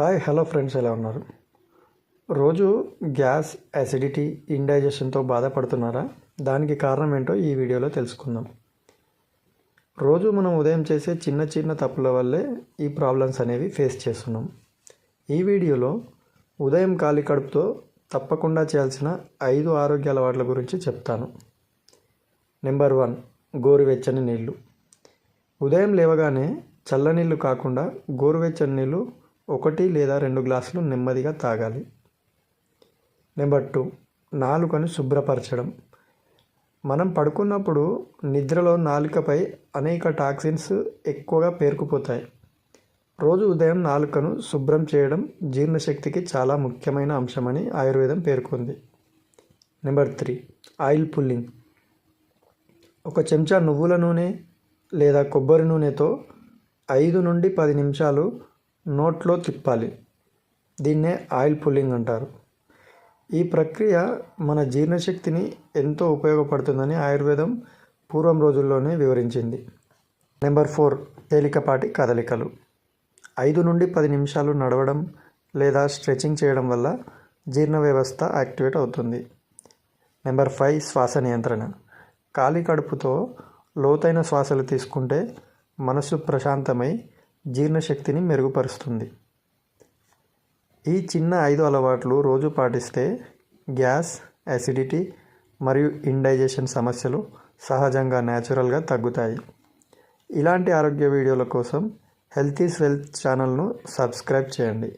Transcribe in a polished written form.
Hi hello friends, ఎలా ఉన్నారు? రోజు గ్యాస్, యాసిడిటీ, ఇండైజెషన్తో బాధపడుతున్నారా? దానికి కారణం ఏంటో ఈ వీడియోలో తెలుసుకుందాం. రోజు మనం ఉదయం చేసే చిన్న చిన్న తప్పుల వల్లే ఈ ప్రాబ్లమ్స్ అనేవి ఫేస్ చేస్తున్నాం. ఈ వీడియోలో ఉదయం ఖాళీ కడుపుతో తప్పకుండా చేయాల్సిన 5 ఆరోగ్య అలవాట్ల గురించి చెప్తాను. నెంబర్ 1, గోరువెచ్చని నీళ్ళు. ఉదయం లేవగానే చల్లనీళ్ళు కాకుండా గోరువెచ్చని నీళ్ళు 1 లేదా 2 గ్లాసులు నెమ్మదిగా తాగాలి. నెంబర్ 2, నాలుకను శుభ్రపరచడం. మనం పడుకున్నప్పుడు నిద్రలో నాలుకపై అనేక టాక్సిన్స్ ఎక్కువగా పేరుకుపోతాయి. రోజు ఉదయం నాలుకను శుభ్రం చేయడం జీర్ణశక్తికి చాలా ముఖ్యమైన అంశమని ఆయుర్వేదం పేర్కొంది. Number 3, oil pulling. 1 చెంచా నువ్వుల నూనె లేదా కొబ్బరి నూనెతో 5 నుండి 10 నిమిషాలు నోట్లో తిప్పాలి. దీన్నే ఆయిల్ పుల్లింగ్ అంటారు. ఈ ప్రక్రియ మన జీర్ణశక్తిని ఎంతో ఉపయోగపడుతుందని ఆయుర్వేదం పూర్వం రోజుల్లోనే వివరించింది. నెంబర్ 4, తేలికపాటి కదలికలు. 5 నుండి 10 నిమిషాలు నడవడం లేదా స్ట్రెచింగ్ చేయడం వల్ల జీర్ణ వ్యవస్థ యాక్టివేట్ అవుతుంది. నెంబర్ 5, శ్వాస నియంత్రణ. ఖాళీ కడుపుతో లోతైన శ్వాసలు తీసుకుంటే మనసు ప్రశాంతమై జీర్ణశక్తిని మెరుగుపరుస్తుంది. ఈ చిన్న 5 అలవాట్లు రోజు పాటిస్తే గ్యాస్, యాసిడిటీ మరియు ఇండైజెషన్ సమస్యలు సహజంగా న్యాచురల్గా తగ్గుతాయి. ఇలాంటి ఆరోగ్య వీడియోల కోసం హెల్త్ ఈజ్ వెల్త్ ఛానల్ను సబ్స్క్రైబ్ చేయండి.